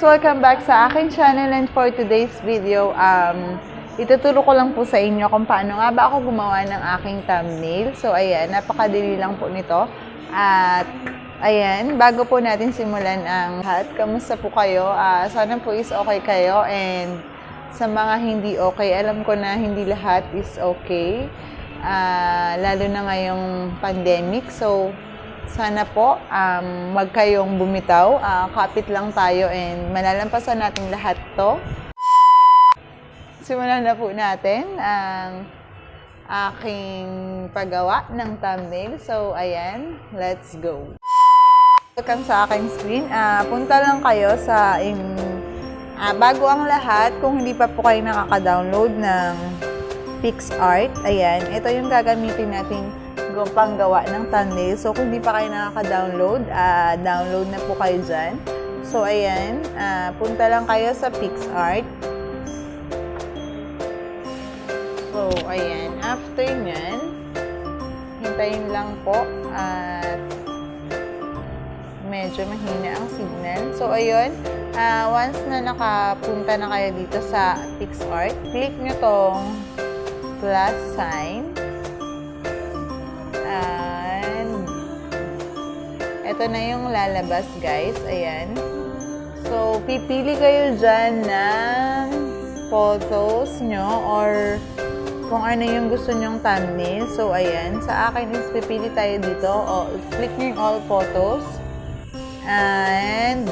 Welcome back sa aking channel, and for today's video, ituturo ko lang po sa inyo kung paano nga ba ako gumawa ng aking thumbnail. So ayan, napakadali lang po nito. At ayan, bago po natin simulan ang lahat, kamusta po kayo? Sana po is okay kayo, and sa mga hindi okay, alam ko na hindi lahat is okay. Lalo na ngayong pandemic. So sana po, wag kayong bumitaw, kapit lang tayo and malalampasan natin lahat to. Simulan na po natin ang aking paggawa ng thumbnail. So, ayan, let's go. Welcome sa aking screen. Punta lang kayo sa, bago ang lahat, kung hindi pa po kayo nakaka-download ng picsart, ayan, ito yung gagamitin natin panggawa ng thumbnail. So, kung di pa kayo nakaka-download, download na po kayo dyan. So, ayan, punta lang kayo sa picsart. So, ayan, after nyan, hintayin lang po at medyo mahina ang signal. So, ayun, once na nakapunta na kayo dito sa picsart, click nyo tong plus sign. Ito na yung lalabas, guys. Ayan. So, pipili kayo dyan ng photos nyo or kung ano yung gusto nyong thumbnail. So, ayan. Sa akin is pipili tayo dito. Click nyo yung all photos. And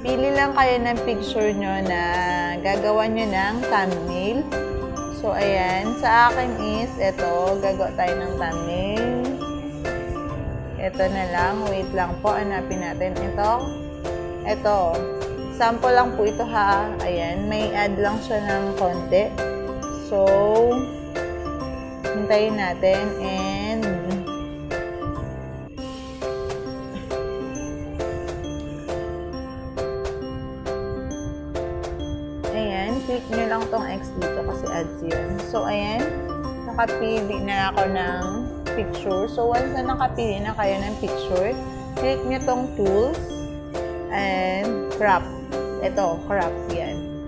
pili lang kayo ng picture nyo na gagawa nyo ng thumbnail. So, ayan. Sa akin is, ito, gagawa tayo ng thumbnail. Ito na lang. Wait lang po. Hanapin natin ito. Ito. Sample lang po ito, ha. Ayan. May add lang siya ng konti. So, hintayin natin. And, ayan. Click nyo lang tong X dito kasi ads yun. So, ayan. Nakapili na ako ng picture. So, once na nakapili na kayo ng picture, click nyo tong tools and crop. Ito, crop yan.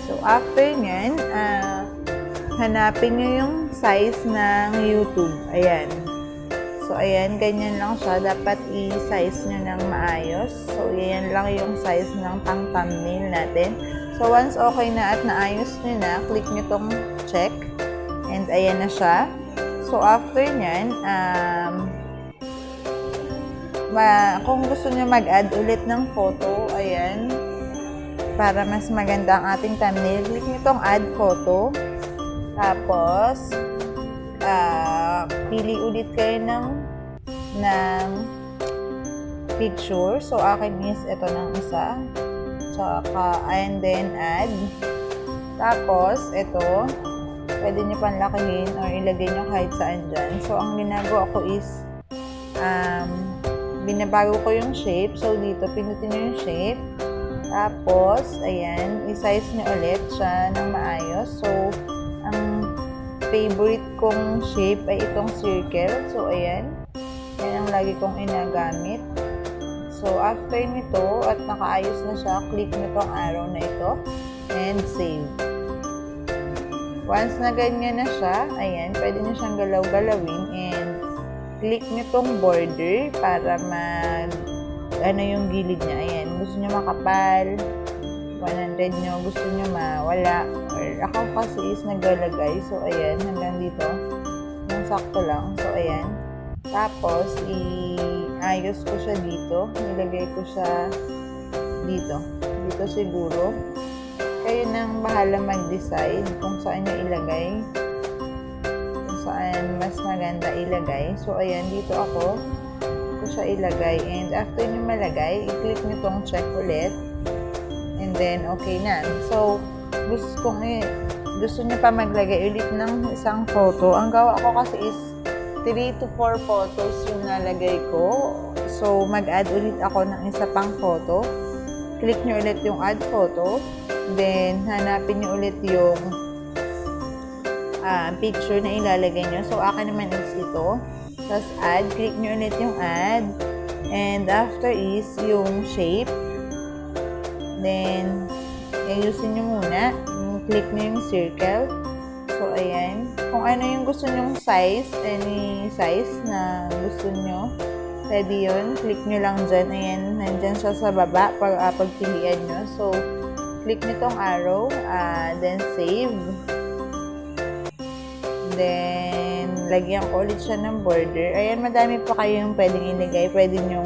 So, after nyan, hanapin nyo yung size ng YouTube. Ayan. So, ayan, ganyan lang siya. Dapat i-size nyo ng maayos. So, ayan lang yung size ng pang-thumbnail natin. So, once okay na at naayos nyo na, click nyo tong check. And, ayan na siya. So, after nyan, kung gusto nyo mag-add ulit ng photo, ayan, para mas maganda ang ating thumbnail, click nyo itong add photo. Tapos, pili ulit kayo ng picture. So, akin is ito ng isa. Tsaka, and then add. Tapos, ito, pwede nyo panlakihin or ilagay nyo kahit saan dyan. So, ang ginagawa ko is, binabago ko yung shape. So, dito, pinutin nyo yung shape. Tapos, ayan, i-size nyo ulit siya ng maayos. So, ang favorite kong shape ay itong circle. So, ayan. Yan ang lagi kong inagamit. So, after nito, at nakaayos na siya, click nyo tong arrow na ito and save. Once na ganyan na siya, ayan, pwede nyo siyang galaw-galawin and click nyo tong border para yung gilid niya. Ayan, gusto nyo makapal, 100 nyo, gusto nyo mawala, or ako kasi is naglalagay. So, ayan, hanggang dito. Yung sakto lang. So, ayan. Tapos, iayos ko siya dito. Nilagay ko siya dito. Dito siguro. Kayo nang bahala mag-decide kung saan nyo ilagay. Kung saan mas maganda ilagay. So, ayan, dito ako siya ilagay. And after nyo malagay, i-click nyo tong check ulit. And then, okay na. So, gusto nyo pa maglagay ulit ng isang photo. Ang gawa ko kasi is 3 to 4 photos yung nalagay ko. So, mag-add ulit ako ng isa pang photo. Click nyo ulit yung add photo. Then, hanapin nyo ulit yung picture na ilalagay nyo. So, akin naman is ito. Tapos, add. Click nyo ulit yung add. And after is yung shape. Then, ayusin nyo muna. Click nyo yung circle. So, ayan. Kung ano yung gusto nyong size, any size na gusto nyo, pwede yun. Click nyo lang dyan. Ayan, nandyan siya sa baba pagpilian nyo. So, click nyo tong arrow. Then, save. Then, lagyan ko ulit siya ng border. Ayan, madami pa kayong pwedeng ilagay. Pwede nyo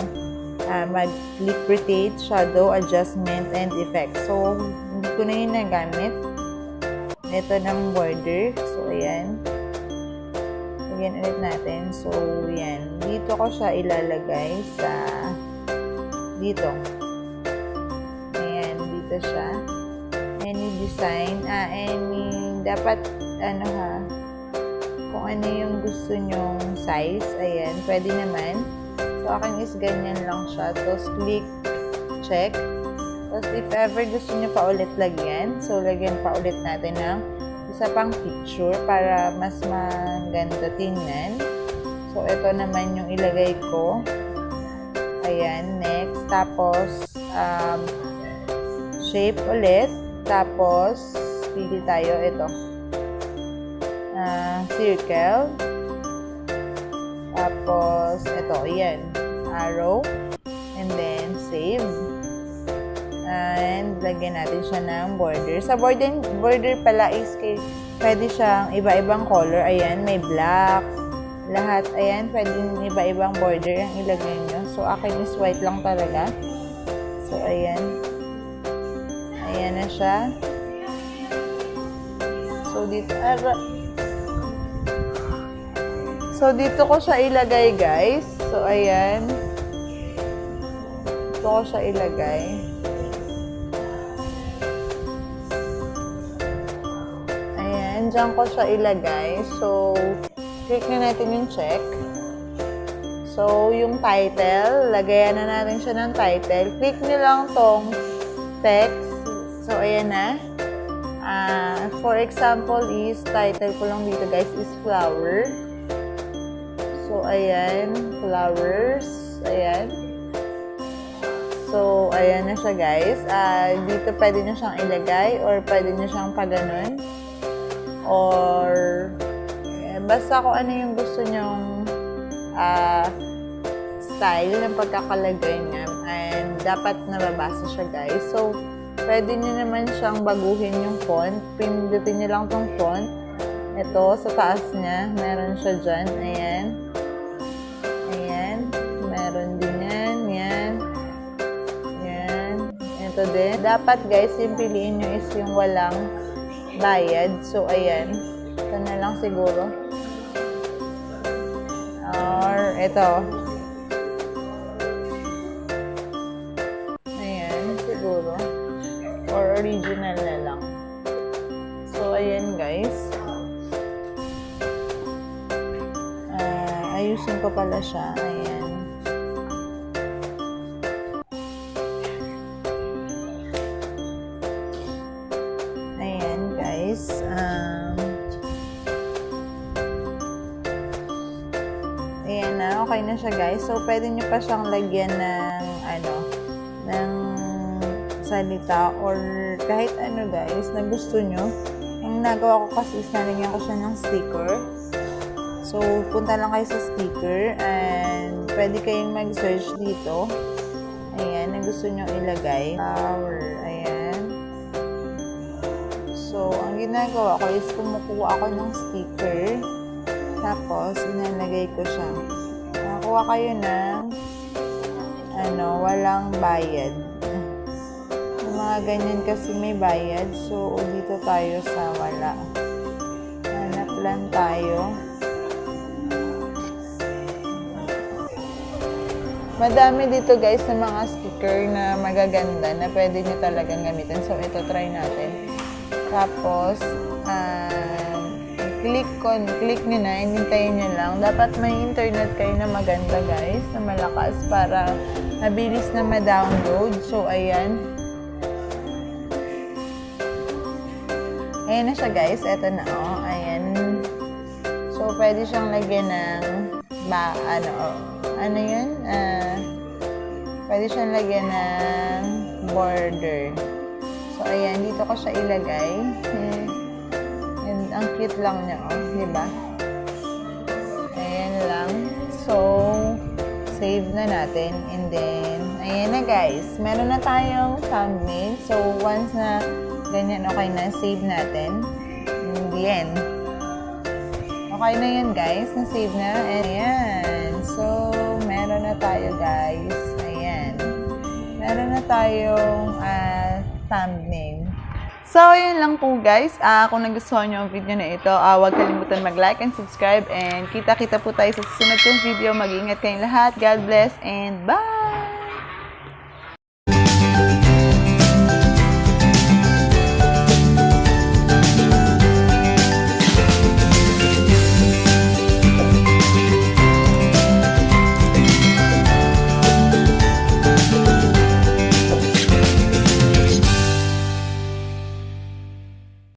mag-click rotate, shadow, adjustment, and effect. So, hindi ko na yun nagamit. Ito ng border. So, ayan. Lagyan ulit natin. So, ayan. Dito ko siya ilalagay sa dito. Ayan, dito siya. Any design. Dapat, kung ano yung gusto nyong size. Ayan, pwede naman. So, akin is ganyan lang siya. Tapos, click, check. Tapos, if ever gusto nyo pa ulit lagyan, so, lagyan pa ulit natin ng isa pang picture para mas maganda tingnan. So, ito naman yung ilagay ko. Ayan, next. Tapos, shape ulit. Tapos, pili tayo. Ito. Circle. Tapos, ito, ayan, arrow, and then, save, and lagyan natin siya ng border. Sa border pala is, pwede siyang iba-ibang color, ayan, may black, lahat, ayan, pwede iba-ibang border ang ilagay nyo. So, akin is white lang talaga. So, ayan, ayan na siya. So, dito ko siya ilagay, guys. So, ayan. Dito ko siya ilagay. Ayan, dyan ko siya ilagay. So, click na natin yung check. So, yung title, lagayan na natin siya ng title. Click nyo lang tong text. So, ayan na. For example is, title ko lang dito, guys, is flower. So, ayan, flowers, ayan. So, ayan na siya, guys. Dito pwede nyo siyang ilagay or pwede nyo siyang paganon. Or, basta kung ano yung gusto nyong style ng pagkakalagay niya. And, dapat nababasa siya, guys. So, pwede nyo naman siyang baguhin yung font. Pindutin nyo lang tong font. Ito, sa taas niya, meron siya dyan. Ayan. Meron din yan. Yan. Yan. Ito din. Dapat, guys, yung piliin nyo is yung walang bayad. So, ayan. Ito na lang siguro. Or, ito. Ayan, siguro. Or, original na lang. So, ayan, guys. Ayusin ko pala siya. Ayan. Ayan, guys. Ayan na. Okay na siya, guys. So, pwede nyo pa siyang lagyan ng, ng salita or kahit ano, guys, na gusto nyo. Yung nagawa ko kasi is nalagyan ko siya ng sticker. So, punta lang kayo sa sticker and pwede kayong mag-search dito. Ayan, na gusto nyo ilagay. Flower. Ayan. So, ang ginagawa ko is kumukuha ako ng sticker. Tapos, inalagay ko siya. Nakakuha kayo ng walang bayad. Yung mga ganyan kasi may bayad. So, dito tayo sa wala. Hanap lang tayo. Madami dito, guys, sa mga sticker na magaganda na pwede nyo talagang gamitin. So, ito, try natin. Tapos, click nyo na, hintayin nyo lang. Dapat may internet kayo na maganda, guys, na malakas para mabilis na ma-download. So, ayan. Ayan na siya, guys. Ito na, oh. Ayan. So, pwede siyang lagyan ng, Pwede siyang lagyan ng border. So, ayan. Dito ko siya ilagay. And ang cute lang niya, oh. Diba? Ayan lang. So, save na natin. And then, ayan na guys. Meron na tayong thumbnail. So, once na ganyan, okay na. Save natin. And then, okay na yan guys. Na-save na. And ayan. So, meron na tayo guys. Ayan. Meron na tayong thumbnail. So, ayan lang po guys. Kung nagustuhan nyo ang video na ito, huwag kalimutan mag-like and subscribe. And kita-kita po tayo sa susunod kong video. Mag-ingat kayong lahat. God bless and bye!